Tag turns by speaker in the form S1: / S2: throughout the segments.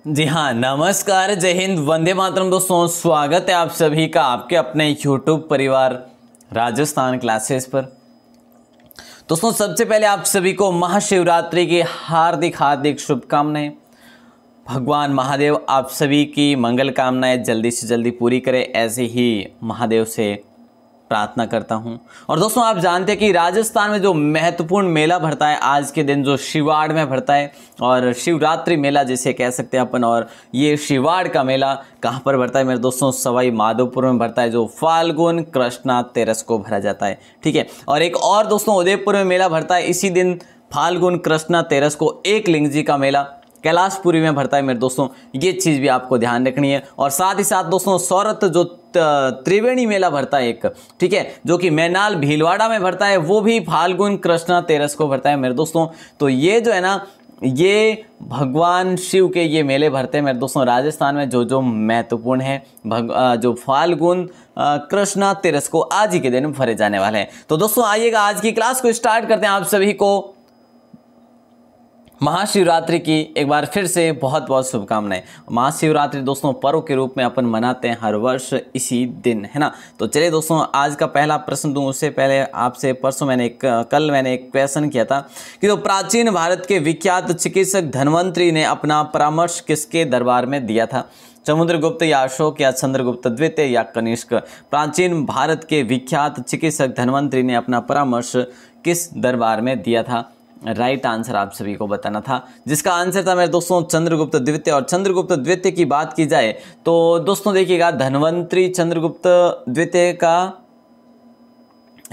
S1: जी हाँ, नमस्कार, जय हिंद, वंदे मातरम। दोस्तों, स्वागत है आप सभी का आपके अपने यूट्यूब परिवार राजस्थान क्लासेस पर। दोस्तों, सबसे पहले आप सभी को महाशिवरात्रि की हार्दिक हार्दिक शुभकामनाएं। भगवान महादेव आप सभी की मंगल कामनाएं जल्दी से जल्दी पूरी करें, ऐसे ही महादेव से प्रार्थना करता हूं। और दोस्तों, आप जानते हैं कि राजस्थान में जो महत्वपूर्ण मेला भरता है आज के दिन, जो शिवाड़ में भरता है, और शिवरात्रि मेला जिसे कह सकते हैं अपन। और ये शिवाड़ का मेला कहाँ पर भरता है मेरे दोस्तों? सवाई माधोपुर में भरता है, जो फाल्गुन कृष्णा तेरस को भरा जाता है। ठीक है। और एक और दोस्तों, उदयपुर में मेला भरता है इसी दिन फाल्गुन कृष्णा तेरस को, एकलिंग जी का मेला कैलाशपुरी में भरता है मेरे दोस्तों। ये चीज़ भी आपको ध्यान रखनी है। और साथ ही साथ दोस्तों, सौरत जो त्रिवेणी मेला भरता है एक, ठीक है, जो कि मैनाल भीलवाड़ा में भरता है, वो भी फाल्गुन कृष्णा तेरस को भरता है मेरे दोस्तों। तो ये जो है ना, ये भगवान शिव के ये मेले भरते हैं मेरे दोस्तों राजस्थान में, जो महत्वपूर्ण है। जो फाल्गुन कृष्णा तेरस को आज ही के दिन भरे जाने वाले हैं। तो दोस्तों, आइएगा आज की क्लास को स्टार्ट करते हैं। आप सभी को महाशिवरात्रि की एक बार फिर से बहुत बहुत शुभकामनाएं। महाशिवरात्रि दोस्तों पर्व के रूप में अपन मनाते हैं हर वर्ष इसी दिन, है ना। तो चलिए दोस्तों, आज का पहला प्रश्न दूं उससे पहले आपसे कल मैंने एक क्वेश्चन किया था कि तो प्राचीन भारत के विख्यात चिकित्सक धन्वंतरी ने अपना परामर्श किसके दरबार में दिया था? समुद्रगुप्त या अशोक या चंद्रगुप्त द्वितीय या कनिष्क? प्राचीन भारत के विख्यात चिकित्सक धन्वंतरी ने अपना परामर्श किस दरबार में दिया था? राइट आंसर आप सभी को बताना था, जिसका आंसर था मेरे दोस्तों चंद्रगुप्त द्वितीय। और चंद्रगुप्त द्वितीय की बात की जाए तो दोस्तों देखिएगा, धन्वंतरी चंद्रगुप्त द्वितीय का,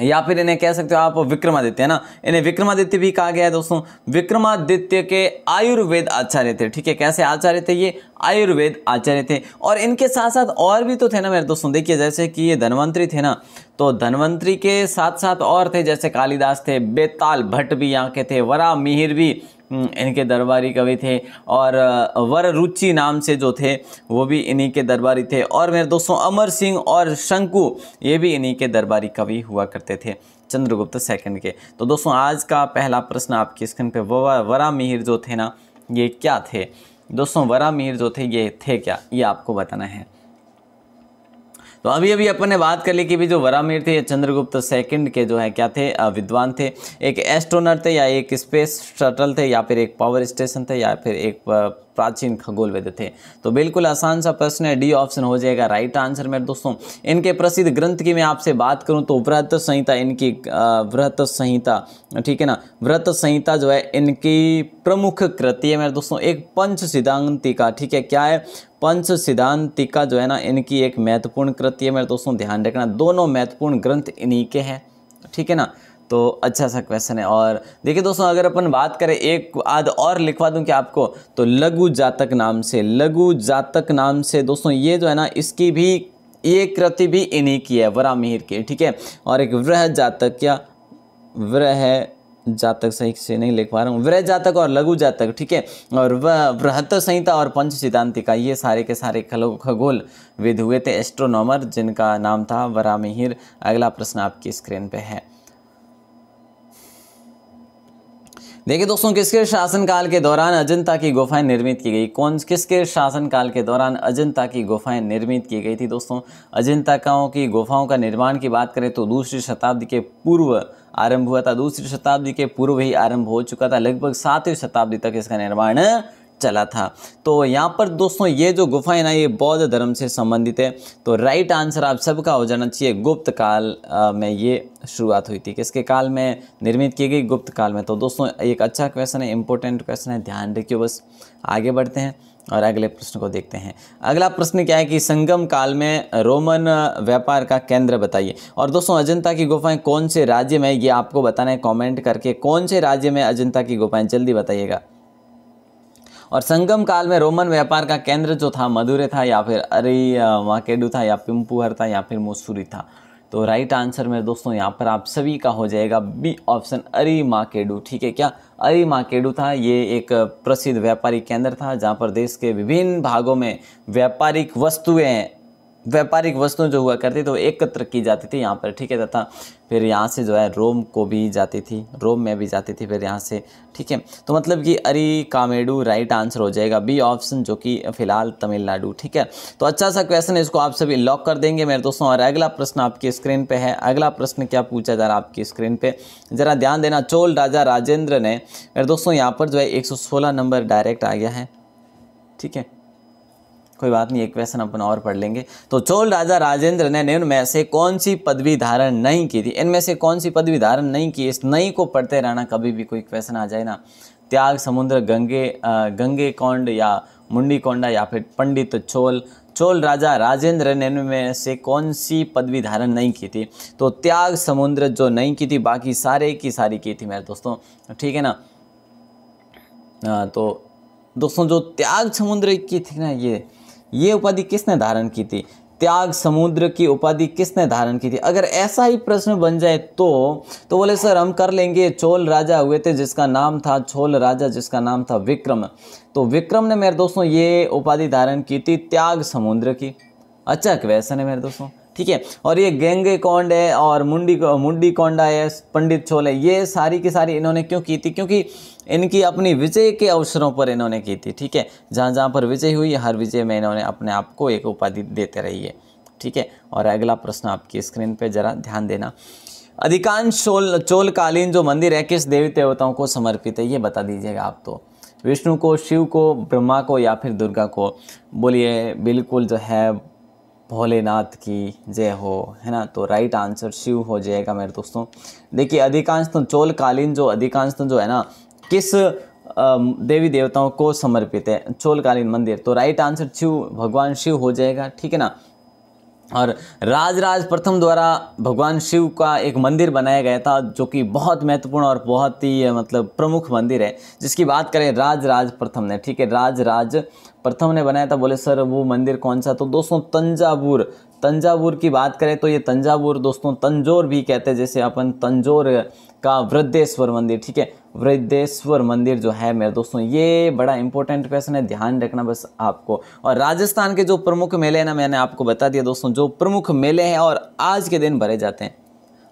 S1: या फिर इन्हें कह सकते हो आप विक्रमादित्य, है ना। इन्हें विक्रमादित्य भी कहा गया है दोस्तों। विक्रमादित्य के आयुर्वेद आचार्य थे। ठीक है, कैसे आचार्य थे? ये आयुर्वेद आचार्य थे। और इनके साथ साथ और भी तो थे ना मेरे दोस्तों। देखिए, जैसे कि ये धन्वंतरी थे ना, तो धन्वंतरी के साथ साथ और थे, जैसे कालिदास थे, बेताल भट्ट भी यहाँ के थे, वरा मिहिर भी इनके दरबारी कवि थे, और वर रुचि नाम से जो थे वो भी इन्हीं के दरबारी थे। और मेरे दोस्तों अमर सिंह और शंकु, ये भी इन्हीं के दरबारी कवि हुआ करते थे, चंद्रगुप्त सेकंड के। तो दोस्तों, आज का पहला प्रश्न आपकी स्क्रीन पे, वरा मिहिर जो थे ना, ये क्या थे दोस्तों? वरा मिहिर जो थे ये थे क्या, ये आपको बताना है। तो अभी अपन ने बात कर ली कि भी जो वरा मिहिर थे ये चंद्रगुप्त सेकंड के जो है क्या थे, विद्वान थे। एक एस्ट्रोनॉट थे, या एक स्पेस शटल थे, या फिर एक पावर स्टेशन थे, या फिर एक प्राचीन खगोलवेद थे। तो बिल्कुल आसान सा प्रश्न है, डी ऑप्शन हो जाएगा राइट आंसर मेरे दोस्तों। इनके प्रसिद्ध ग्रंथ की मैं आपसे बात करूं तो वृहत संहिता इनकी, वृहत संहिता, ठीक है ना। वृहत संहिता जो है इनकी प्रमुख कृति है मेरे दोस्तों। एक पंच सिद्धांतिका, ठीक है, क्या है? पंच सिद्धांतिका जो है ना, इनकी एक महत्वपूर्ण कृति है मेरे दोस्तों, ध्यान रखना। दोनों महत्वपूर्ण ग्रंथ इन्हीं के हैं, ठीक है ना। तो अच्छा सा क्वेश्चन है। और देखिए दोस्तों, अगर अपन बात करें, एक आध और लिखवा दूं कि आपको, तो लघु जातक नाम से, लघु जातक नाम से दोस्तों, ये जो है ना, इसकी भी ये कृति भी इन्हीं की है, वरा मिहिर की, ठीक है। और एक वृह जातक, क्या वृह जातक, सही से नहीं लिख पा रहा हूँ, वृह जातक और लघु जातक, ठीक है। और वह बृहत संहिता और पंच सिद्धांतिका, ये सारे के सारे खगोल विद हुए थे, एस्ट्रोनॉमर, जिनका नाम था वरा मिहिर। अगला प्रश्न आपकी स्क्रीन पे है। देखिए दोस्तों, किसके शासनकाल के दौरान अजंता की गुफाएं निर्मित की गई? किसके शासनकाल के दौरान अजंता की गुफाएं निर्मित की गई थी दोस्तों? अजंताओं की गुफाओं का निर्माण की बात करें तो दूसरी शताब्दी के पूर्व आरंभ हुआ था। दूसरी शताब्दी के पूर्व ही आरंभ हो चुका था, लगभग 7वीं शताब्दी तक इसका निर्माण चला था। तो यहाँ पर दोस्तों, ये जो गुफाएं ना, ये बौद्ध धर्म से संबंधित है। तो राइट आंसर आप सबका हो जाना चाहिए, गुप्त काल में ये शुरुआत हुई थी। किसके काल में निर्मित की गई? गुप्त काल में। तो दोस्तों, एक अच्छा क्वेश्चन है, इंपॉर्टेंट क्वेश्चन है, ध्यान रखिए। बस आगे बढ़ते हैं और अगले प्रश्न को देखते हैं। अगला प्रश्न क्या है कि संगम काल में रोमन व्यापार का केंद्र बताइए। और दोस्तों, अजंता की गुफाएं कौन से राज्य में, ये आपको बताना है कमेंट करके, कौन से राज्य में अजंता की गुफाएं, जल्दी बताइएगा। और संगम काल में रोमन व्यापार का केंद्र जो था, मदुरै था, या फिर माकेडू था, या पिम्पुहर था, या फिर मुस्सूरी था? तो राइट आंसर में दोस्तों यहाँ पर आप सभी का हो जाएगा बी ऑप्शन, अरिमाकेडू, ठीक है। क्या अरिमाकेडू था? ये एक प्रसिद्ध व्यापारिक केंद्र था, जहाँ पर देश के विभिन्न भागों में व्यापारिक वस्तुएं व्यापारिक वस्तुएं जो हुआ करती तो एकत्र की जाती थी यहाँ पर, ठीक है, तथा फिर यहाँ से जो है रोम को भी जाती थी, रोम में भी जाती थी फिर यहाँ से, ठीक है। तो मतलब कि अरिकामेडू राइट आंसर हो जाएगा बी ऑप्शन, जो कि फिलहाल तमिलनाडु, ठीक है। तो अच्छा सा क्वेश्चन है, इसको आप सभी लॉक कर देंगे मेरे दोस्तों। और अगला प्रश्न आपकी स्क्रीन पे है। अगला प्रश्न क्या पूछा जा रहा है आपकी स्क्रीन पे, जरा ध्यान देना। चोल राजा राजेंद्र ने मेरे दोस्तों यहाँ पर जो है 116 नंबर डायरेक्ट आ गया है, ठीक है, कोई बात नहीं, एक क्वेश्चन अपन और पढ़ लेंगे। तो चोल राजा राजेंद्र ने निम्न में से कौन सी पदवी धारण नहीं की थी? इनमें से कौन सी पदवी धारण नहीं की? इस नहीं को पढ़ते रहना, कभी भी कोई क्वेश्चन आ जाए ना, त्याग समुद्र, गंगे कौंड या मुंडी कोंडा या फिर पंडित चोल। चोल राजा राजेंद्र ने इनमें से कौन सी पदवी धारण नहीं की थी? तो त्याग समुद्र जो नहीं की थी, बाकी सारे की सारी की थी मेरे दोस्तों, ठीक है ना। तो दोस्तों जो त्याग समुद्र की थी ना, ये उपाधि किसने धारण की थी? त्याग समुद्र की उपाधि किसने धारण की थी? अगर ऐसा ही प्रश्न बन जाए तो बोले सर हम कर लेंगे। चोल राजा हुए थे जिसका नाम था, चोल राजा जिसका नाम था विक्रम। तो विक्रम ने मेरे दोस्तों ये उपाधि धारण की थी त्याग समुद्र की। अच्छा क्वेश्चन है मेरे दोस्तों, ठीक है। और ये गंगे कौंड है और मुंडी कोंडा है, पंडित चोल है, ये सारी की सारी इन्होंने क्यों की थी? क्योंकि इनकी अपनी विजय के अवसरों पर इन्होंने की थी, ठीक है। जहाँ जहाँ पर विजय हुई, हर विजय में इन्होंने अपने आप को एक उपाधि देते रही है, ठीक है। और अगला प्रश्न आपकी स्क्रीन पे जरा ध्यान देना। अधिकांश चोलकालीन जो मंदिर है किस देवी देवताओं को समर्पित है? ये बता दीजिएगा आप तो। विष्णु को, शिव को, ब्रह्मा को या फिर दुर्गा को? बोलिए बिल्कुल जो है भोलेनाथ की जय हो, है ना। तो राइट आंसर शिव हो जाएगा मेरे दोस्तों। देखिए अधिकांश तो चोलकालीन जो है ना, किस देवी देवताओं को समर्पित है चोलकालीन मंदिर? तो राइट आंसर शिव, भगवान शिव हो जाएगा, ठीक है ना। और राजराज प्रथम द्वारा भगवान शिव का एक मंदिर बनाया गया था, जो कि बहुत महत्वपूर्ण और बहुत ही मतलब प्रमुख मंदिर है, जिसकी बात करें राजराज प्रथम ने, ठीक है, राजराज प्रथम ने बनाया था। बोले सर वो मंदिर कौन सा? तो दोस्तों तंजावुर की बात करें तो ये तंजावुर दोस्तों तंजौर भी कहते हैं, जैसे अपन तंजौर का वृद्धेश्वर मंदिर, ठीक है, वृद्धेश्वर मंदिर जो है मेरे दोस्तों, ये बड़ा इंपॉर्टेंट क्वेश्चन है, ध्यान रखना बस आपको। और राजस्थान के जो प्रमुख मेले हैं ना, मैंने आपको बता दिया दोस्तों, जो प्रमुख मेले हैं और आज के दिन भरे जाते हैं,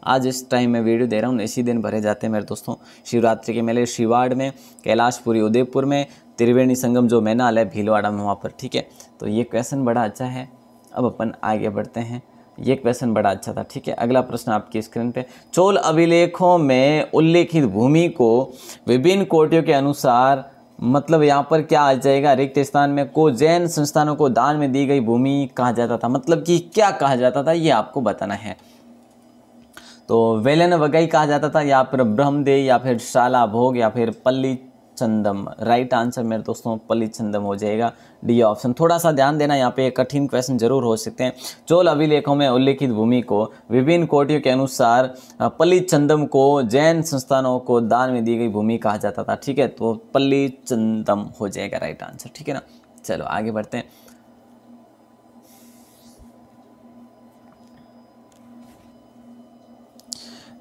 S1: आज इस टाइम में वीडियो दे रहा हूँ, इसी दिन भरे जाते हैं मेरे दोस्तों। शिवरात्रि के मेले शिवाड़ में, कैलाशपुरी उदयपुर में, त्रिवेणी संगम जो मैनाल है भीलवाड़ा में, वहाँ पर, ठीक है। तो ये क्वेश्चन बड़ा अच्छा है। अब अपन आगे बढ़ते हैं, ये क्वेश्चन बड़ा अच्छा था, ठीक है। अगला प्रश्न आपकी स्क्रीन पे। चोल अभिलेखों में उल्लेखित भूमि को विभिन्न कोटियों के अनुसार, मतलब यहाँ पर क्या आ जाएगा? रिक्त स्थान में को जैन संस्थानों को दान में दी गई भूमि कहा जाता था, मतलब कि क्या कहा जाता था, ये आपको बताना है। तो वेलन वगई कहा जाता था, या फिर ब्रह्मदेव, या फिर शाला भोग, या फिर पल्ली चंदम। राइट आंसर मेरे दोस्तों पल्ली चंदम हो जाएगा, डी ऑप्शन। थोड़ा सा ध्यान देना, यहाँ पे कठिन क्वेश्चन जरूर हो सकते हैं। चोल अभिलेखों में उल्लेखित भूमि को विभिन्न कोटियों के अनुसार पल्ली चंदम को जैन संस्थानों को दान में दी गई भूमि कहा जाता था, ठीक है। तो पल्ली चंदम हो जाएगा राइट आंसर, ठीक है ना। चलो आगे बढ़ते हैं।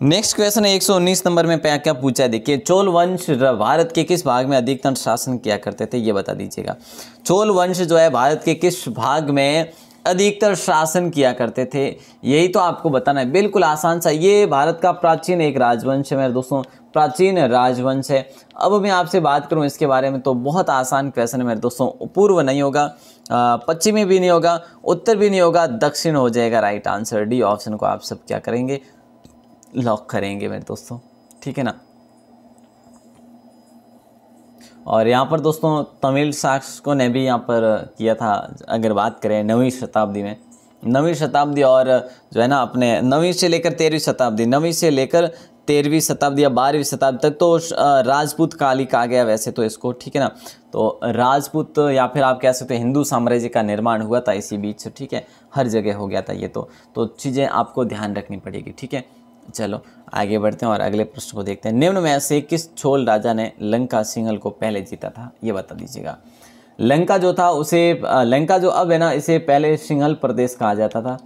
S1: नेक्स्ट क्वेश्चन है 119 नंबर में क्या पूछा है? देखिए, चोल वंश भारत के किस भाग में अधिकतर शासन किया करते थे, ये बता दीजिएगा। चोल वंश जो है भारत के किस भाग में अधिकतर शासन किया करते थे, यही तो आपको बताना है। बिल्कुल आसान सा, ये भारत का प्राचीन एक राजवंश है मेरे दोस्तों, प्राचीन राजवंश है। अब मैं आपसे बात करूं इसके बारे में तो बहुत आसान क्वेश्चन है मेरे दोस्तों। पूर्व नहीं होगा, पश्चिमी भी नहीं होगा, उत्तर भी नहीं होगा, दक्षिण हो जाएगा राइट आंसर। डी ऑप्शन को आप सब क्या करेंगे? लॉक करेंगे मेरे दोस्तों, ठीक है ना। और यहाँ पर दोस्तों तमिल शासकों ने भी यहाँ पर किया था, अगर बात करें 9वीं शताब्दी में, 9वीं शताब्दी और जो है ना अपने 9वीं से लेकर 13वीं शताब्दी, 9वीं से लेकर 13वीं शताब्दी या 12वीं शताब्दी तक तो राजपूत काल ही कहा गया वैसे तो इसको, ठीक है ना। तो राजपूत या फिर आप कह सकते हैं हिंदू साम्राज्य का निर्माण हुआ था इसी बीच, ठीक है, हर जगह हो गया था ये तो चीज़ें आपको ध्यान रखनी पड़ेगी, ठीक है। चलो आगे बढ़ते हैं और अगले प्रश्न को देखते हैं। निम्न में से किस चोल राजा ने लंका सिंहल को पहले जीता था, ये बता दीजिएगा। लंका जो था उसे, लंका जो अब है ना, इसे पहले सिंहल प्रदेश कहा जाता था,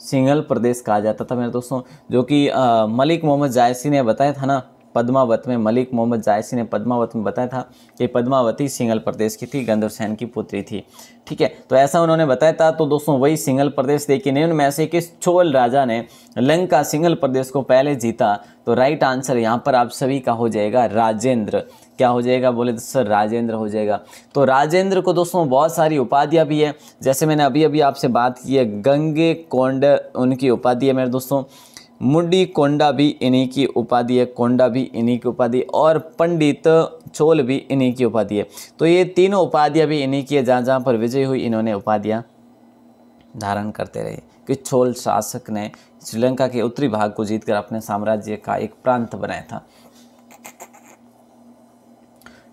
S1: सिंहल प्रदेश कहा जाता था मेरे दोस्तों, जो कि मलिक मोहम्मद जायसी ने बताया था ना पद्मावत में मलिक मोहम्मद जायसी ने पद्मावत में बताया था कि पद्मावती सिंघल प्रदेश की थी, गंधर्वसेन की पुत्री थी। ठीक है, तो ऐसा उन्होंने बताया था। तो दोस्तों वही सिंघल प्रदेश देखिए, निम्न में से किस चोल राजा ने लंका सिंघल प्रदेश को पहले जीता? तो राइट आंसर यहाँ पर आप सभी का हो जाएगा राजेंद्र। क्या हो जाएगा? बोले तो सर राजेंद्र हो जाएगा। तो राजेंद्र को दोस्तों बहुत सारी उपाधियाँ भी है, जैसे मैंने अभी अभी आपसे बात की है, गंगे कोंड उनकी उपाधि है मेरे दोस्तों, मुंडी कोंडा भी इन्हीं की उपाधि है, कोंडा भी इन्हीं की उपाधि, और पंडित चोल भी इन्हीं की उपाधि है। तो ये तीनों उपाधियाँ भी इन्हीं की है, जहाँ जहाँ पर विजय हुई इन्होंने उपाधियाँ धारण करते रहे कि चोल शासक ने श्रीलंका के उत्तरी भाग को जीतकर अपने साम्राज्य का एक प्रांत बनाया था।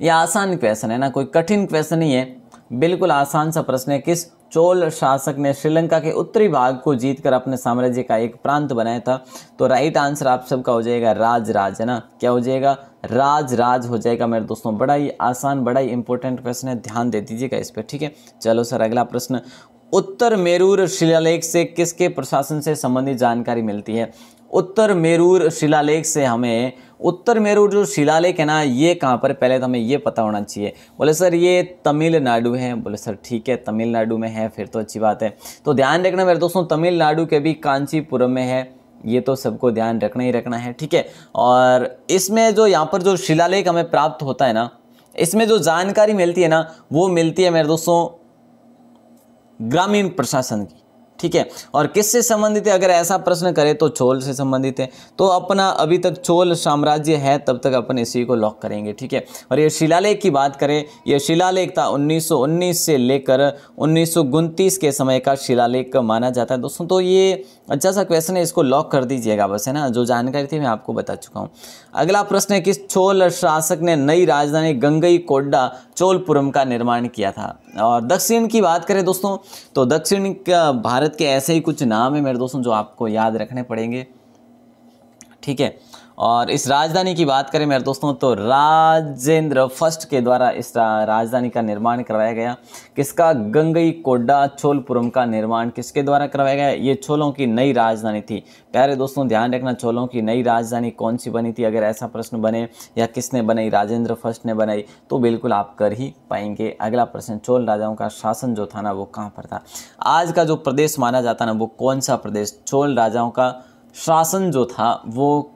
S1: यह आसान क्वेश्चन है ना, कोई कठिन क्वेश्चन नहीं है, बिल्कुल आसान सा प्रश्न है। किस चोल शासक ने श्रीलंका के उत्तरी भाग को जीतकर अपने साम्राज्य का एक प्रांत बनाया था? तो राइट आंसर आप सबका हो जाएगा राज, है ना। क्या हो जाएगा? राज हो जाएगा मेरे दोस्तों। बड़ा ही आसान, बड़ा ही इंपॉर्टेंट क्वेश्चन है, ध्यान दे दीजिएगा इस पर। ठीक है, चलो सर अगला प्रश्न, उत्तर मेरूर शिलालेख से किसके प्रशासन से संबंधित जानकारी मिलती है? उत्तर मेरूर शिलालेख से हमें, उत्तर मेरूर जो शिलालेख है ना, ये कहाँ पर, पहले तो हमें ये पता होना चाहिए। बोले सर ये तमिलनाडु है, बोले सर ठीक है तमिलनाडु में है, फिर तो अच्छी बात है। तो ध्यान रखना मेरे दोस्तों, तमिलनाडु के भी कांचीपुरम में है, ये तो सबको ध्यान रखना ही रखना है। ठीक है, और इसमें जो यहाँ पर जो शिलालेख हमें प्राप्त होता है ना, इसमें जो जानकारी मिलती है ना, वो मिलती है मेरे दोस्तों ग्रामीण प्रशासन की। ठीक है, और किससे संबंधित है? अगर ऐसा प्रश्न करे तो चोल से संबंधित है। तो अपना अभी तक चोल साम्राज्य है, तब तक अपन इसी को लॉक करेंगे। ठीक है, और ये शिलालेख की बात करें, ये शिलालेख था 1919 से लेकर 1929 के समय का शिलालेख माना जाता है दोस्तों। तो ये अच्छा सा क्वेश्चन है, इसको लॉक कर दीजिएगा बस, है ना। जो जानकारी थी मैं आपको बता चुका हूँ। अगला प्रश्न है, किस चोल शासक ने नई राजधानी गंगईकोंडा चोलपुरम का निर्माण किया था? और दक्षिण की बात करें दोस्तों, तो दक्षिण का भारत के ऐसे ही कुछ नाम है मेरे दोस्तों जो आपको याद रखने पड़ेंगे। ठीक है, और इस राजधानी की बात करें मेरे दोस्तों, तो राजेंद्र फर्स्ट के द्वारा इस राजधानी का निर्माण करवाया गया। किसका? गंगईकोंडा चोलपुरम का निर्माण किसके द्वारा करवाया गया? ये चोलों की नई राजधानी थी। प्यारे दोस्तों ध्यान रखना, चोलों की नई राजधानी कौन सी बनी थी? अगर ऐसा प्रश्न बने या किसने बनाई, राजेंद्र फर्स्ट ने बनाई, तो बिल्कुल आप कर ही पाएंगे। अगला प्रश्न, चोल राजाओं का शासन जो था ना, वो कहाँ पर था? आज का जो प्रदेश माना जाता ना, वो कौन सा प्रदेश? चोल राजाओं का शासन जो था वो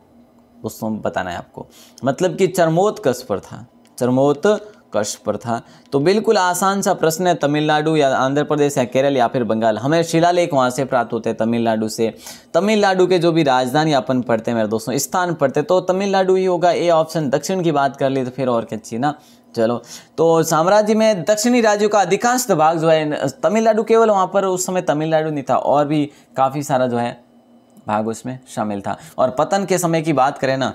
S1: दोस्तों बताना है आपको, मतलब कि चरमोत्कर्ष पर था, चरमोत्कर्ष पर था। तो बिल्कुल आसान सा प्रश्न है, तमिलनाडु या आंध्र प्रदेश या केरल या फिर बंगाल। हमें शिलालेख वहाँ से प्राप्त होते हैं तमिलनाडु से। तमिलनाडु के जो भी राजधानी अपन पढ़ते हैं मेरे दोस्तों, स्थान पढ़ते, तो तमिलनाडु ही होगा। A option. दक्षिण की बात कर ली तो फिर और क्या चाहिए ना। चलो, तो साम्राज्य में दक्षिणी राज्यों का अधिकांश भाग जो है तमिलनाडु, केवल वहाँ पर उस समय तमिलनाडु नहीं था, और भी काफ़ी सारा जो है भाग उसमें शामिल था। और पतन के समय की बात करें ना,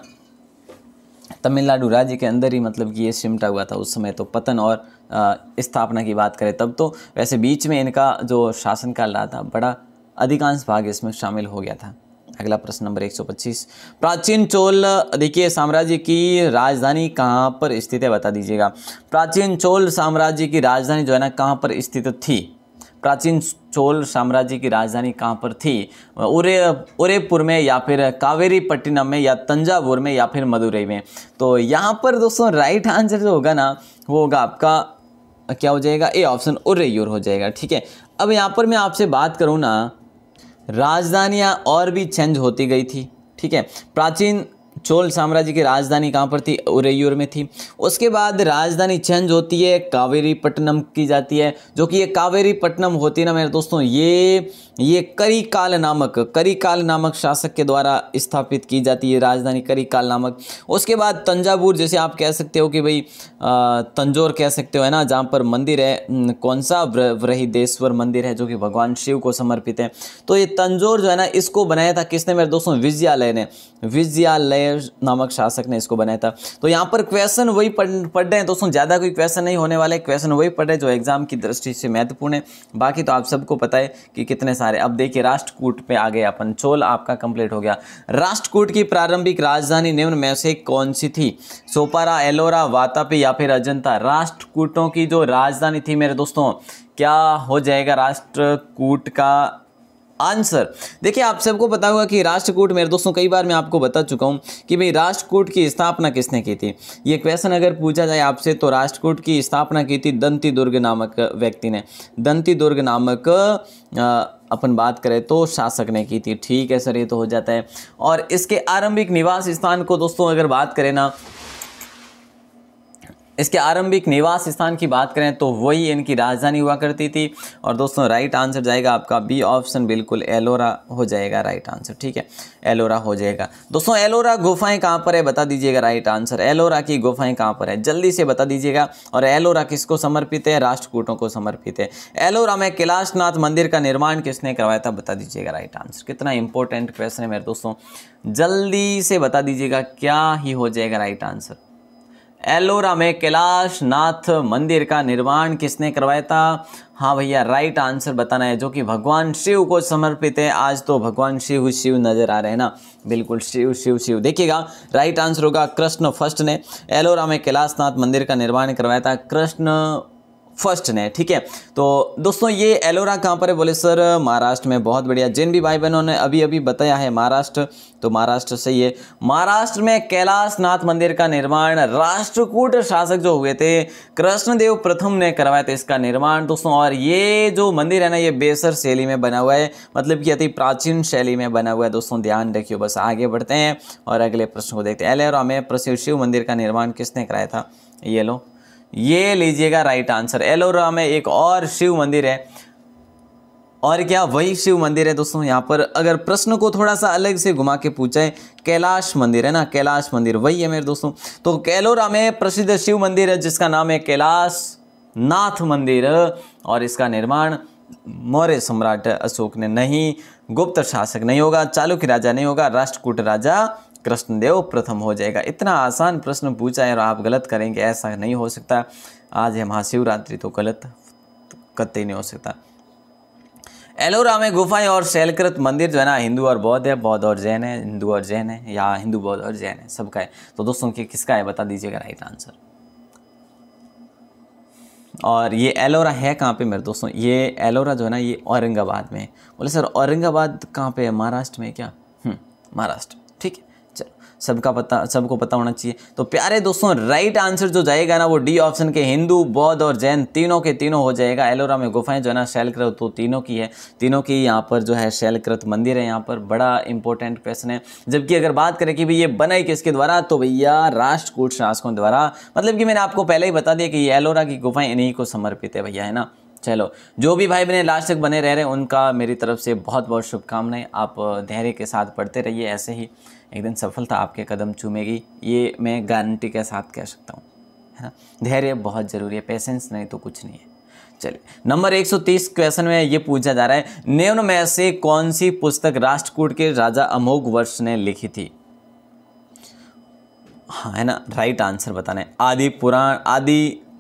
S1: तमिलनाडु राज्य के अंदर ही मतलब कि ये सिमटा हुआ था उस समय। तो पतन और स्थापना की बात करें तब तो, वैसे बीच में इनका जो शासनकाल रहा था, बड़ा अधिकांश भाग इसमें शामिल हो गया था। अगला प्रश्न नंबर 125, प्राचीन चोल देखिए साम्राज्य की राजधानी कहाँ पर स्थित है, बता दीजिएगा। प्राचीन चोल साम्राज्य की राजधानी जो है ना, कहाँ पर स्थित थी? प्राचीन चोल साम्राज्य की राजधानी कहाँ पर थी? उदयपुर में, या फिर कावेरीपट्टिनम में, या तंजावुर में, या फिर मदुरई में? तो यहाँ पर दोस्तों राइट आंसर जो होगा ना, वो होगा आपका क्या हो जाएगा? ए ऑप्शन, उदयपुर हो जाएगा। ठीक है, अब यहाँ पर मैं आपसे बात करूँ ना, राजधानियाँ और भी चेंज होती गई थी। ठीक है, प्राचीन चोल साम्राज्य की राजधानी कहाँ पर थी? उदयपुर में थी। उसके बाद राजधानी चेंज होती है, कावेरीपट्टनम की जाती है, जो कि ये कावेरीपट्टनम होती है ना मेरे दोस्तों, ये करिकाल नामक शासक के द्वारा स्थापित की जाती है राजधानी, करिकाल नामक। उसके बाद तंजावुर, जैसे आप कह सकते हो कि भाई तंजौर कह सकते हो, है ना, जहाँ पर मंदिर है, कौन सा? वृहदेश्वर मंदिर है, जो कि भगवान शिव को समर्पित है। तो ये तंजौर जो है ना, इसको बनाया था किसने मेरे दोस्तों? विजयालय ने, विजयालय नामक शासक ने इसको बनाया था। तो यहाँ पर क्वेश्चन वही पढ़ रहे हैं दोस्तों, ज़्यादा कोई क्वेश्चन नहीं होने वाले, क्वेश्चन वही पढ़ रहे हैं जो एग्जाम की दृष्टि से महत्वपूर्ण है। बाकी तो आप सबको पता है कि कितने सारे। अब देखिए राष्ट्रकूट पे आ गए अपन, चोल आपका कंप्लीट हो गया। राष्ट्रकूट की प्रारंभिक राजधानी निम्न में से कौन सी थी? सोपारा, एलोरा, वातापी, या फिर अजंता? राष्ट्रकूटों की जो राजधानी थी मेरे दोस्तों, क्या हो जाएगा राष्ट्रकूट का आंसर देखिए, आप सबको पता होगा कि राष्ट्रकूट, मेरे दोस्तों कई बार मैं आपको बता चुका हूं कि भाई राष्ट्रकूट की स्थापना किसने की थी। ये क्वेश्चन अगर पूछा जाए आपसे तो राष्ट्रकूट की स्थापना की थी दंती दुर्ग नामक व्यक्ति ने। दंती दुर्ग नामक अपन बात करें तो शासक ने की थी। ठीक है सर, ये तो हो जाता है। और इसके आरंभिक निवास स्थान को दोस्तों अगर बात करें ना, इसके आरंभिक निवास स्थान की बात करें तो वही इनकी राजधानी हुआ करती थी। और दोस्तों राइट आंसर जाएगा आपका बी ऑप्शन, बिल्कुल एलोरा हो जाएगा राइट आंसर। ठीक है, एलोरा हो जाएगा। दोस्तों एलोरा गुफाएं कहाँ पर है बता दीजिएगा राइट आंसर। एलोरा की गुफाएं कहाँ पर है जल्दी से बता दीजिएगा। और एलोरा किसको समर्पित है? राष्ट्रकूटों को समर्पित है। एलोरा में कैलाशनाथ मंदिर का निर्माण किसने करवाया था बता दीजिएगा राइट आंसर। कितना इंपॉर्टेंट क्वेश्चन है मेरे दोस्तों, जल्दी से बता दीजिएगा क्या ही हो जाएगा राइट आंसर। एलोरा में कैलाशनाथ मंदिर का निर्माण किसने करवाया था? हाँ भैया राइट आंसर बताना है, जो कि भगवान शिव को समर्पित है। आज तो भगवान शिव शिव नजर आ रहे हैं ना, बिल्कुल शिव शिव शिव। देखिएगा राइट आंसर होगा कृष्ण फर्स्ट ने एलोरा में कैलाशनाथ मंदिर का निर्माण करवाया था, कृष्ण फर्स्ट ने। ठीक है, तो दोस्तों ये एलोरा कहाँ पर है बोले सर महाराष्ट्र में। बहुत बढ़िया, जिन भी भाई बहनों ने अभी अभी बताया है महाराष्ट्र, तो महाराष्ट्र सही है। महाराष्ट्र में कैलाशनाथ मंदिर का निर्माण राष्ट्रकूट शासक जो हुए थे कृष्णदेव प्रथम ने करवाया था इसका निर्माण दोस्तों। और ये जो मंदिर है ना, ये बेसर शैली में बना हुआ है, मतलब कि अति प्राचीन शैली में बना हुआ है दोस्तों, ध्यान रखिए। बस आगे बढ़ते हैं और अगले प्रश्न को देखते हैं। एलोरा में प्रसिद्ध शिव मंदिर का निर्माण किसने कराया था? ये लो, ये लीजिएगा राइट आंसर। एलोरा में एक और शिव मंदिर है, और क्या वही शिव मंदिर है दोस्तों। यहाँ पर अगर प्रश्न को थोड़ा सा अलग से घुमा के पूछा है, कैलाश मंदिर है ना, कैलाश मंदिर वही है मेरे दोस्तों। तो एलोरा में प्रसिद्ध शिव मंदिर है जिसका नाम है कैलाश नाथ मंदिर, और इसका निर्माण मौर्य सम्राट अशोक ने, नहीं गुप्त शासक नहीं होगा, चालुक्य राजा नहीं होगा, राष्ट्रकूट राजा कृष्णदेव प्रथम हो जाएगा। इतना आसान प्रश्न पूछा है और आप गलत करेंगे, ऐसा नहीं हो सकता। आज है महाशिवरात्रि, तो गलत कतई नहीं हो सकता। एलोरा में गुफाएं और शैलकृत मंदिर जो है ना, हिंदू और बौद्ध है, बौद्ध और जैन है, हिंदू और जैन है, या हिंदू बौद्ध और जैन है, सबका है। तो दोस्तों कि किसका है बता दीजिएगा राइट आंसर। और ये एलोरा है कहाँ पे मेरे दोस्तों? ये एलोरा जो है ना, ये औरंगाबाद में है। बोले सर औरंगाबाद कहाँ पे है? महाराष्ट्र में क्या? महाराष्ट्र। ठीक है, सबको पता होना चाहिए। तो प्यारे दोस्तों राइट आंसर जो जाएगा ना, वो डी ऑप्शन के हिंदू बौद्ध और जैन तीनों के तीनों हो जाएगा। एलोरा में गुफाएं जो है ना शैलकृत, तो तीनों की है, तीनों की यहाँ पर जो है शैलकृत मंदिर है। यहाँ पर बड़ा इंपॉर्टेंट क्वेश्चन है। जबकि अगर बात करें कि भाई ये बनाई किसके द्वारा, तो भैया राष्ट्रकूट शासकों द्वारा। मतलब कि मैंने आपको पहले ही बता दिया कि ये एलोरा की गुफाएं इन्हीं को समर्पित है भैया, है ना। चलो, जो भी भाई बने लास्ट तक बने रह रहे हैं उनका मेरी तरफ से बहुत बहुत शुभकामनाएं। आप धैर्य के साथ पढ़ते रहिए, ऐसे ही एक दिन सफलता आपके कदम चूमेगी, ये मैं गारंटी के साथ कह सकता हूँ, है ना। धैर्य बहुत ज़रूरी है, पेशेंस नहीं तो कुछ नहीं है। चलिए, नंबर 130 क्वेश्चन में ये पूछा जा रहा है, निम्न में से कौन सी पुस्तक राष्ट्रकूट के राजा अमोघवर्ष ने लिखी थी? हाँ, है ना, राइट आंसर बताना है। आदि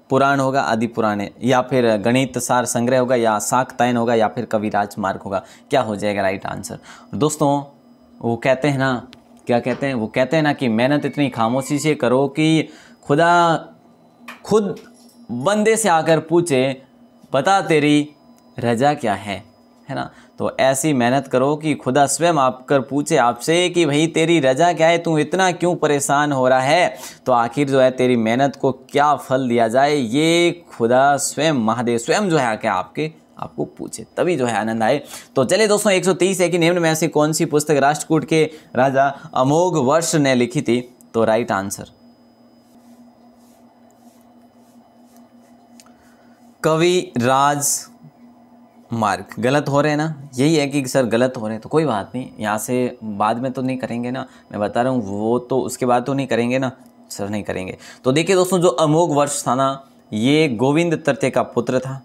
S1: पुराण होगा, आदि पुराण है, या फिर गणित सार संग्रह होगा, या शाक्तायन होगा, या फिर कवि राजमार्ग होगा। क्या हो जाएगा राइट आंसर? दोस्तों वो कहते हैं ना, क्या कहते हैं, वो कहते हैं ना कि मेहनत इतनी खामोशी से करो कि खुदा खुद बंदे से आकर पूछे बता तेरी रजा क्या है ना। तो ऐसी मेहनत करो कि खुदा स्वयं आकर पूछे आपसे कि भाई तेरी रजा क्या है, तू इतना क्यों परेशान हो रहा है, तो आखिर जो है तेरी मेहनत को क्या फल दिया जाए, ये खुदा स्वयं महादेव स्वयं जो है आके आपको पूछे, तभी जो है आनंद आए। तो चलिए दोस्तों 130 है कि निम्न में से कौन सी पुस्तक राष्ट्रकूट के राजा अमोघवर्ष ने लिखी थी? तो राइट आंसर कवि राजमार्ग। गलत हो रहे हैं ना, यही है कि सर गलत हो रहे हैं, तो कोई बात नहीं, यहाँ से बाद में तो नहीं करेंगे ना, मैं बता रहा हूँ, वो तो उसके बाद तो नहीं करेंगे ना सर, नहीं करेंगे। तो देखिए दोस्तों जो अमोघवर्ष था ना, ये गोविंद तृतीय का पुत्र था।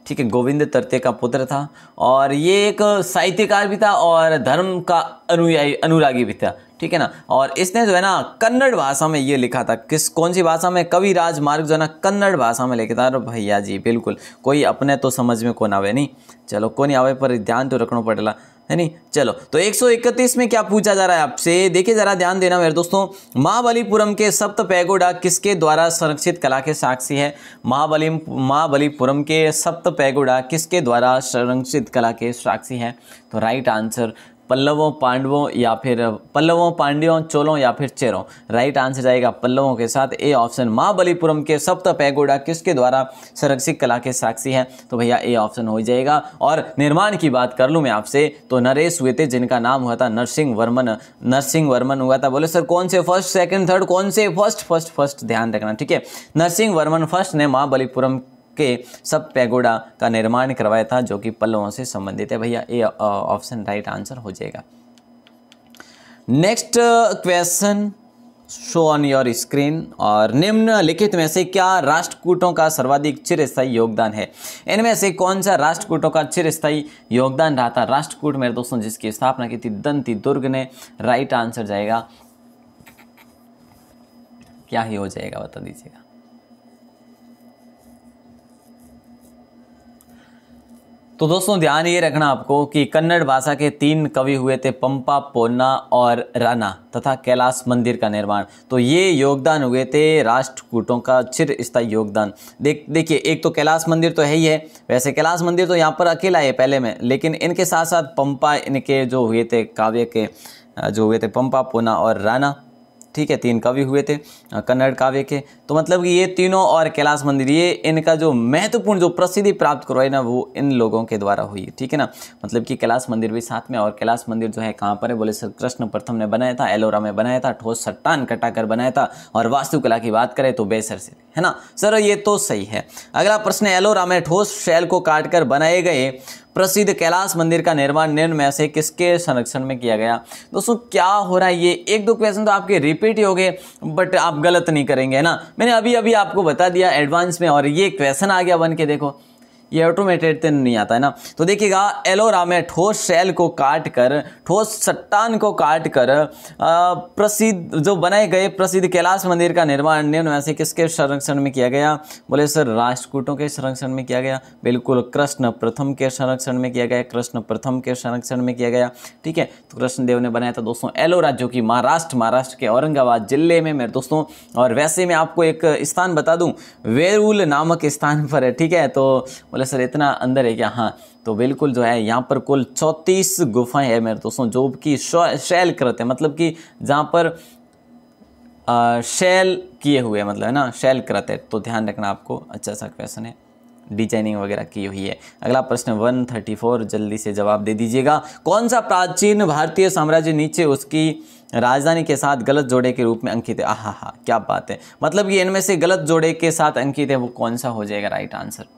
S1: ठीक है, गोविंद तृतीय का पुत्र था, और ये एक साहित्यकार भी था और धर्म का अनुरागी भी था। ठीक है ना, और इसने जो है ना कन्नड़ भाषा में ये लिखा था। कौन सी भाषा में? कवि राजमार्ग जो है ना कन्नड़ भाषा में लिखा था। अरे भैया जी बिल्कुल, कोई अपने तो समझ में कौन आवे नहीं, चलो कोई नहीं आवे पर ध्यान तो रखना पड़ेगा। है नहीं। चलो तो 131 में क्या पूछा जा रहा है आपसे, देखिए जरा ध्यान देना मेरे दोस्तों। महाबलीपुरम के सप्त पैगोडा किसके द्वारा संरक्षित कला के साक्षी है? महाबलीपुरम के सप्त पैगोडा किसके द्वारा संरक्षित कला के साक्षी है? तो राइट आंसर पल्लवों, पांडवों या फिर पल्लवों, पांड्यों, चोलों या फिर चेरों। राइट आंसर जाएगा पल्लवों के साथ ए ऑप्शन। महाबलीपुरम के सप्त पैगोडा किसके द्वारा संरक्षित कला के साक्षी है? तो भैया ए ऑप्शन हो जाएगा। और निर्माण की बात कर लूँ मैं आपसे तो नरेश हुए थे जिनका नाम हुआ था नरसिंह वर्मन हुआ था। बोले सर कौन से फर्स्ट, सेकंड, थर्ड, कौन से फर्स्ट ध्यान रखना, ठीक है। नरसिंह वर्मन फर्स्ट ने महाबलीपुरम के सब पैगोडा का निर्माण करवाया था जो कि पल्लवों से संबंधित है। भैया ए ऑप्शन राइट आंसर हो जाएगा। Next question show on your screen. और निम्नलिखित में से क्या राष्ट्रकूटों का सर्वाधिक चिरस्थायी योगदान है? इनमें से कौन सा राष्ट्रकूटों का चिरस्थायी योगदान रहा था? राष्ट्रकूट मेरे दोस्तों जिसकी स्थापना की थी दंती दुर्ग ने। राइट आंसर जाएगा, क्या ही हो जाएगा बता दीजिएगा। तो दोस्तों ध्यान ये रखना आपको कि कन्नड़ भाषा के 3 कवि हुए थे, पंपा, पोन्ना और राणा, तथा कैलाश मंदिर का निर्माण। तो ये योगदान हुए थे राष्ट्रकूटों का चिरस्थायी योगदान। देखिए एक तो कैलाश मंदिर तो है ही है, वैसे कैलाश मंदिर तो यहाँ पर अकेला है पहले में, लेकिन इनके साथ साथ पंपा, इनके जो हुए थे काव्य के जो हुए थे पंपा, पोन्ना और राणा, ठीक है, 3 कवि हुए थे कन्नड़ काव्य के। तो मतलब कि ये तीनों और कैलाश मंदिर, ये इनका जो महत्वपूर्ण जो प्रसिद्धि प्राप्त करवाई ना वो इन लोगों के द्वारा हुई, ठीक है ना। मतलब कि कैलाश मंदिर भी साथ में, और कैलाश मंदिर जो है कहाँ पर है? बोले सर कृष्ण प्रथम ने बनाया था, एलोरा में बनाया था, ठोस चट्टान कटाकर बनाया था। और वास्तुकला की बात करें तो बेसर से, है ना सर, ये तो सही है। अगला प्रश्न, एलोरा में ठोस शैल को काटकर बनाए गए प्रसिद्ध कैलाश मंदिर का निर्माण निम्न में से किसके संरक्षण में किया गया? दोस्तों क्या हो रहा है, ये 1-2 क्वेश्चन तो आपके रिपीट ही हो गए, बट आप गलत नहीं करेंगे, है ना। मैंने अभी आपको बता दिया एडवांस में, और ये क्वेश्चन आ गया बन के, देखो ये ऑटोमेटेड तो नहीं आता है ना। तो देखिएगा एलोरा में ठोस शैल को काट कर, ठोस चट्टान को काट कर प्रसिद्ध जो बनाए गए प्रसिद्ध कैलाश मंदिर का निर्माण निम्न में से किसके संरक्षण में किया गया? बोले सर राष्ट्रकूटों के संरक्षण में किया गया। बिल्कुल, कृष्ण प्रथम के संरक्षण में किया गया, कृष्ण प्रथम के संरक्षण में किया गया, ठीक है। तो कृष्णदेव ने बनाया था दोस्तों एलोरा, जो कि महाराष्ट्र के औरंगाबाद जिले में मेरे दोस्तों। और वैसे मैं आपको एक स्थान बता दूं, वेरूल नामक स्थान पर है, ठीक है। तो बोले सर इतना अंदर है क्या? हाँ, तो बिल्कुल जो है यहाँ पर कुल 34 गुफाएं हैं मेरे दोस्तों, जो कि शैलकृत है, मतलब कि जहाँ पर शैल किए हुए, मतलब है ना, शैलकृत है। तो ध्यान रखना आपको, अच्छा सा क्वेश्चन है, डिजाइनिंग वगैरह की हुई है। अगला प्रश्न 134, जल्दी से जवाब दे दीजिएगा। कौन सा प्राचीन भारतीय साम्राज्य नीचे उसकी राजधानी के साथ गलत जोड़े के रूप में अंकित है? आहा, क्या बात है, मतलब कि इनमें से गलत जोड़े के साथ अंकित है, वो कौन सा हो जाएगा? राइट आंसर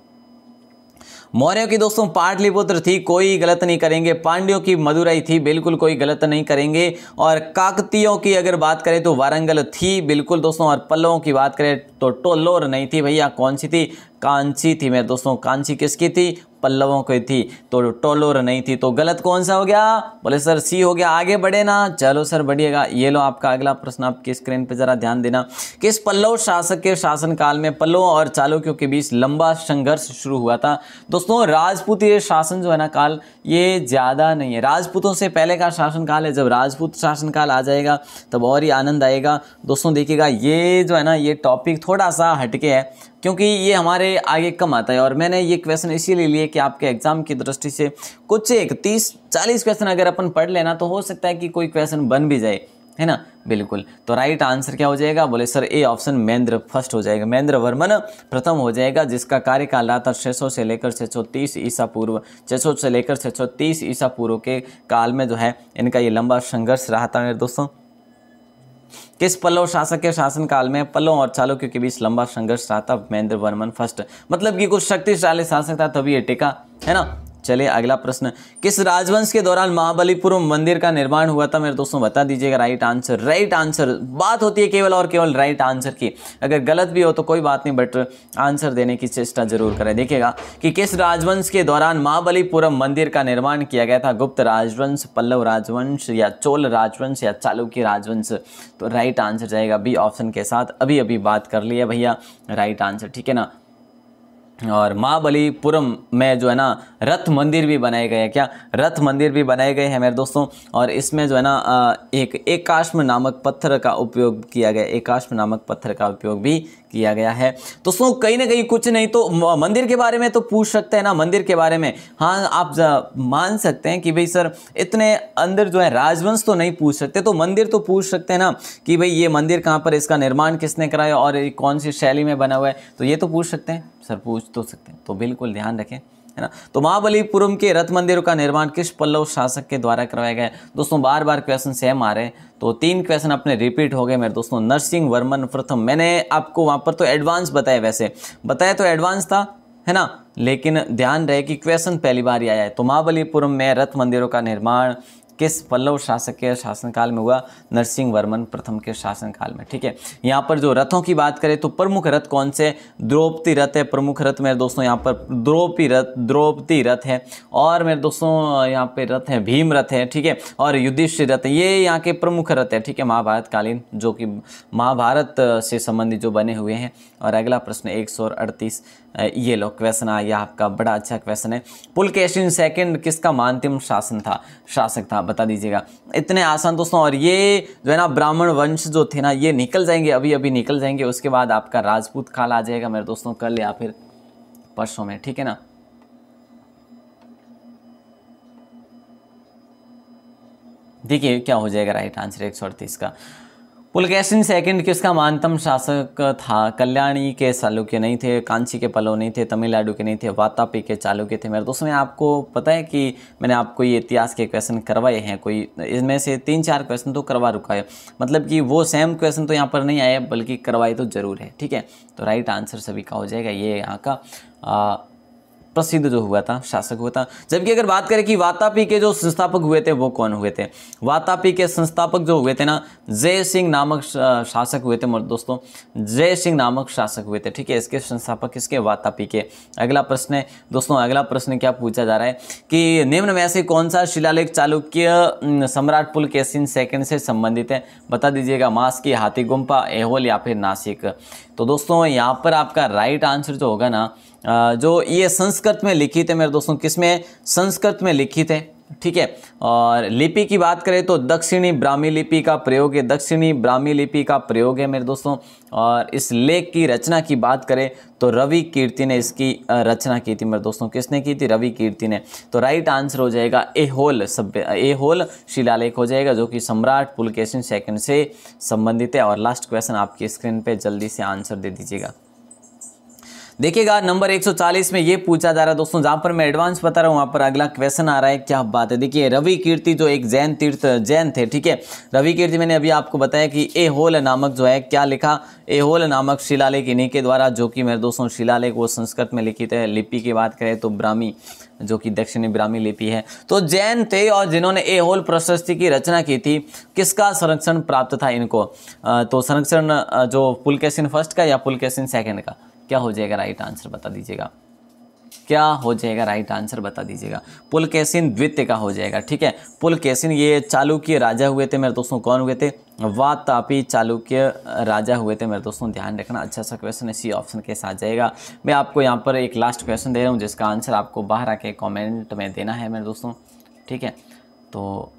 S1: मौर्यों की दोस्तों पाटलिपुत्र थी, कोई गलत नहीं करेंगे। पांड्यों की मदुरई थी, बिल्कुल कोई गलत नहीं करेंगे। और काकतियों की अगर बात करें तो वारंगल थी, बिल्कुल दोस्तों। और पल्लवों की बात करें तो टोल्लोर नहीं थी भैया, कौन सी थी? कांची थी मेरे दोस्तों। कांची किसकी थी? पल्लवों की थी, तो टोल्लोर नहीं थी। तो गलत कौन सा हो गया? बोले सर सी हो गया। आगे बढ़े ना, चलो सर बढ़िएगा। ये लो आपका अगला प्रश्न, आपकी स्क्रीन पे जरा ध्यान देना। किस पल्लव शासक के शासनकाल में पल्लवों और चालुक्यों के बीच लंबा संघर्ष शुरू हुआ था? दोस्तों राजपूत ये शासन जो है ना काल, ये ज्यादा नहीं है, राजपूतों से पहले का शासनकाल है। जब राजपूत शासनकाल आ जाएगा तब और ही आनंद आएगा दोस्तों। देखिएगा ये जो है ना, ये टॉपिक थोड़ा सा हटके है, क्योंकि ये हमारे आगे कम आता है। और मैंने ये क्वेश्चन इसीलिए लिए कि आपके एग्जाम की दृष्टि से कुछ एक 30-40 क्वेश्चन अगर अपन पढ़ लेना तो हो सकता है कि कोई क्वेश्चन बन भी जाए, है ना। बिल्कुल, तो राइट आंसर क्या हो जाएगा? बोले sir A option Mahendra first हो जाएगा, महेंद्र वर्मन प्रथम हो जाएगा, जिसका कार्यकाल रहा था 600 से लेकर 630 ईसा पूर्व। 600 से लेकर 630 ईसा पूर्व के काल में जो है इनका ये लंबा संघर्ष रहा था मेरे दोस्तों। किस पल्लव शासक के शासनकाल में पल्लव और चालुक्यों के बीच लंबा संघर्ष रहा था? महेंद्र वर्मन फर्स्ट, मतलब कि कुछ शक्तिशाली शासक था तभी ये टिका, है ना। चलिए अगला प्रश्न, किस राजवंश के दौरान महाबलीपुरम मंदिर का निर्माण हुआ था? मेरे दोस्तों बता दीजिएगा राइट आंसर। राइट आंसर, बात होती है केवल और केवल राइट आंसर की। अगर गलत भी हो तो कोई बात नहीं, बट आंसर देने की चेष्टा जरूर करें। देखिएगा कि किस राजवंश के दौरान महाबलीपुरम मंदिर का निर्माण किया गया था? गुप्त राजवंश, पल्लव राजवंश, या चोल राजवंश, या चालुक्य राजवंश। तो राइट आंसर जाएगा बी ऑप्शन के साथ। अभी बात कर लिया भैया, राइट आंसर, ठीक है ना। और महाबलीपुरम में जो है ना रथ मंदिर भी बनाए गए हैं। क्या रथ मंदिर भी बनाए गए हैं मेरे दोस्तों। और इसमें जो है ना एक एकाश्म नामक पत्थर का उपयोग किया गया, एकाश्म नामक पत्थर का उपयोग भी किया गया है। दोस्तों कहीं ना कहीं कुछ नहीं तो मंदिर के बारे में तो पूछ सकते हैं ना, मंदिर के बारे में। हाँ आप मान सकते हैं कि भाई सर इतने अंदर जो है राजवंश तो नहीं पूछ सकते, तो मंदिर तो पूछ सकते हैं ना कि भाई ये मंदिर कहाँ पर, इसका निर्माण किसने कराया और ये कौन सी शैली में बना हुआ है, तो ये तो पूछ सकते हैं सर, पूछ तो सकते हैं। तो बिल्कुल ध्यान रखें, है ना। तो महाबलीपुरम के रथ मंदिर का निर्माण किस पल्लव शासक के द्वारा करवाया गया है। दोस्तों बार बार क्वेश्चन सेम आ रहे हैं, तो 3 क्वेश्चन अपने रिपीट हो गए मेरे दोस्तों। नरसिंह वर्मन प्रथम, मैंने आपको वहां पर तो एडवांस बताया, वैसे बताया तो एडवांस था, है ना, लेकिन ध्यान रहे कि क्वेश्चन पहली बार ही आया है। तो महाबलीपुरम में रथ मंदिरों का निर्माण किस पल्लव शासक के शासनकाल में हुआ, नरसिंह वर्मन प्रथम के शासनकाल में। ठीक है, यहाँ पर जो रथों की बात करें तो प्रमुख रथ कौन से, द्रौपदी रथ है प्रमुख रथ मेरे दोस्तों, यहाँ पर द्रौपदी रथ है। और मेरे दोस्तों यहाँ पे रथ है भीम रथ है, ठीक है, और युधिष्ठिर रथ है, ये यहाँ के प्रमुख रथ है। ठीक है, महाभारत कालीन, जो कि महाभारत से संबंधित जो बने हुए हैं। और अगला प्रश्न 138, ये लो क्वेश्चन आया आपका, बड़ा अच्छा क्वेश्चन है। पुलकेशिन सेकंड किसका मानतिम शासक था, बता दीजिएगा। इतने आसान दोस्तों, और ये जो है ना ब्राह्मण वंश जो थे ना, ये निकल जाएंगे, अभी अभी निकल जाएंगे। उसके बाद आपका राजपूत काल आ जाएगा मेरे दोस्तों, कल या फिर परसों में, ठीक है ना। देखिए क्या हो जाएगा राइट आंसर 138 का। पुलकेशिन सेकंड किसका महानतम शासक था, कल्याणी के चालुक्य नहीं थे, कांची के पल्लव नहीं थे, तमिलनाडु के नहीं थे, वातापी के चालुक्य थे। मेरे दोस्तों में आपको पता है कि मैंने आपको ये इतिहास के क्वेश्चन करवाए हैं, कोई इसमें से 3-4 क्वेश्चन तो करवा रुका है, मतलब कि वो सेम क्वेश्चन तो यहाँ पर नहीं आए, बल्कि करवाए तो जरूर है। ठीक है, तो राइट आंसर सभी का हो जाएगा ये यहाँ का प्रसिद्ध जो हुआ था शासक हुआ था। जबकि अगर बात करें कि वातापी के जो संस्थापक हुए थे वो कौन हुए थे, वातापी के संस्थापक जो हुए थे ना, जय सिंह नामक शासक हुए थे मेरे दोस्तों, जय सिंह नामक शासक हुए थे। ठीक है, इसके संस्थापक किसके, वातापी के। अगला प्रश्न है दोस्तों, अगला प्रश्न क्या पूछा जा रहा है कि निम्न में से कौन सा शिलालेख चालुक्य सम्राट पुलकेशिन सेकंड से संबंधित है, बता दीजिएगा। मास की, हाथी गुम्फा, ऐहोल या फिर नासिक। तो दोस्तों यहाँ पर आपका राइट आंसर जो होगा ना, जो ये संस्कृत में लिखित है मेरे दोस्तों, किसमें, संस्कृत में लिखित है। ठीक है, और लिपि की बात करें तो दक्षिणी ब्राह्मी लिपि का प्रयोग है, दक्षिणी ब्राह्मी लिपि का प्रयोग है मेरे दोस्तों। और इस लेख की रचना की बात करें तो रवि कीर्ति ने इसकी रचना की थी मेरे दोस्तों, किसने की थी, रवि कीर्ति ने। तो राइट आंसर हो जाएगा ऐहोल शिलालेख हो जाएगा, जो कि सम्राट पुलकेशिन सेकंड से संबंधित है। और लास्ट क्वेश्चन आपकी स्क्रीन पे, जल्दी से आंसर दे दीजिएगा। देखिएगा नंबर 140 में ये पूछा जा रहा है दोस्तों, जहां पर मैं एडवांस बता रहा हूं वहां पर अगला क्वेश्चन आ रहा है, क्या बात है। देखिए रवि कीर्ति जो एक जैन थे, ठीक है, रवि कीर्ति मैंने अभी आपको बताया कि ऐहोल नामक जो है, क्या लिखा, ऐहोल नामक शिलालेख इन्हीं के द्वारा, जो कि मेरे दोस्तों शिलालेख वो संस्कृत में लिखित है। लिपि की बात करें तो ब्राह्मी, जो कि दक्षिणी ब्राह्मी लिपि है। तो जैन थे और जिन्होंने ऐहोल प्रशस्ति की रचना की थी। किसका संरक्षण प्राप्त था इनको, तो संरक्षण जो पुलकेशिन फर्स्ट का या पुलकेशिन सेकंड का, क्या हो जाएगा राइट आंसर बता दीजिएगा, क्या हो जाएगा राइट आंसर बता दीजिएगा। पुलकेशिन द्वितीय का हो जाएगा। ठीक है, पुलकेशिन ये चालुक्य राजा हुए थे मेरे दोस्तों, कौन हुए थे, वातापी चालुक्य राजा हुए थे मेरे दोस्तों, ध्यान रखना। अच्छा सा क्वेश्चन है, सी ऑप्शन के साथ जाएगा। मैं आपको यहाँ पर एक लास्ट क्वेश्चन दे रहा हूँ, जिसका आंसर आपको बाहर आके कॉमेंट में देना है मेरे दोस्तों। ठीक है, तो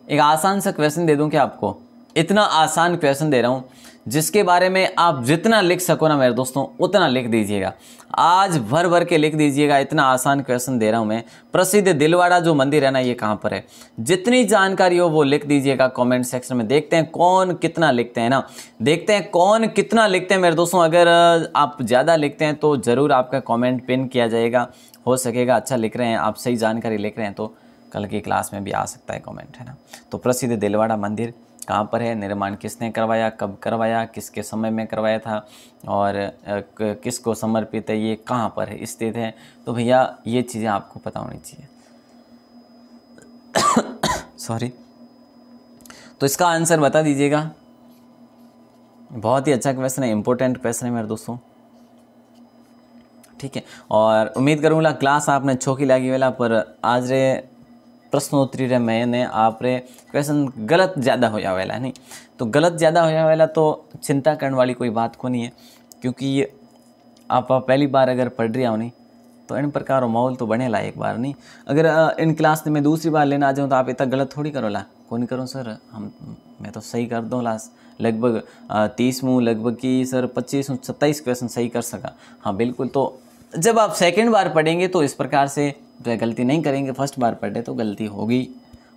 S1: एक आसान सा क्वेश्चन दे दूं क्या आपको, इतना आसान क्वेश्चन दे रहा हूं जिसके बारे में आप जितना लिख सको ना मेरे दोस्तों उतना लिख दीजिएगा, आज भर भर के लिख दीजिएगा। इतना आसान क्वेश्चन दे रहा हूं मैं। प्रसिद्ध दिलवाड़ा जो मंदिर है ना, ये कहां पर है, जितनी जानकारी हो वो लिख दीजिएगा कमेंट सेक्शन में। देखते हैं कौन कितना लिखते हैं ना, देखते हैं कौन कितना लिखते हैं मेरे दोस्तों। अगर आप ज़्यादा लिखते हैं तो ज़रूर आपका कॉमेंट पिन किया जाएगा, हो सकेगा अच्छा लिख रहे हैं आप, सही जानकारी लिख रहे हैं तो कल की क्लास में भी आ सकता है कॉमेंट, है ना। तो प्रसिद्ध दिलवाड़ा मंदिर कहाँ पर है, निर्माण किसने करवाया, कब करवाया, किसके समय में करवाया था, और किसको समर्पित है, ये कहाँ पर है स्थित है। तो भैया ये चीज़ें आपको पता होनी चाहिए। सॉरी, तो इसका आंसर बता दीजिएगा। बहुत ही अच्छा क्वेश्चन है, इंपॉर्टेंट क्वेश्चन है मेरे दोस्तों। ठीक है, और उम्मीद करूँगा क्लास आपने छोकी लगी वाला पर आज रे प्रश्नोत्तरी रे मैंने आप रे क्वेश्चन गलत ज़्यादा होया वाला नहीं, तो गलत ज़्यादा होया वाला तो चिंता करने वाली कोई बात को नहीं है, क्योंकि आप पहली बार अगर पढ़ रही हो नहीं तो इन प्रकार माहौल तो बनेला एक बार नहीं। अगर इन क्लास में दूसरी बार लेना आ जाऊँ तो आप इतना गलत थोड़ी करो ला, कौन करो सर मैं तो सही कर दूँ लास्ट लगभग 30 मुँह लगभग की सर 25 27 क्वेश्चन सही कर सका। हाँ बिल्कुल, तो जब आप सेकंड बार पढ़ेंगे तो इस प्रकार से जो है गलती नहीं करेंगे। फर्स्ट बार पढ़े तो गलती होगी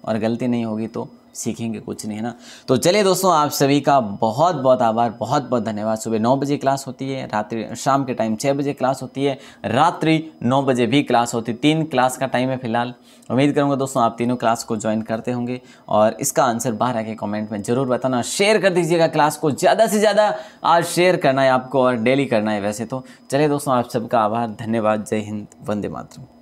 S1: और गलती नहीं होगी तो सीखेंगे कुछ नहीं, है ना। तो चलिए दोस्तों, आप सभी का बहुत बहुत आभार, बहुत बहुत धन्यवाद। सुबह 9 बजे क्लास होती है, रात्रि शाम के टाइम 6 बजे क्लास होती है, रात्रि 9 बजे भी क्लास होती है। 3 क्लास का टाइम है फिलहाल। उम्मीद करूँगा दोस्तों आप तीनों क्लास को ज्वाइन करते होंगे और इसका आंसर बाहर आके कमेंट में ज़रूर बताना। शेयर कर दीजिएगा क्लास को, ज़्यादा से ज़्यादा आज शेयर करना है आपको और डेली करना है वैसे तो। चलिए दोस्तों, आप सबका आभार, धन्यवाद, जय हिंद, वंदे मातरम।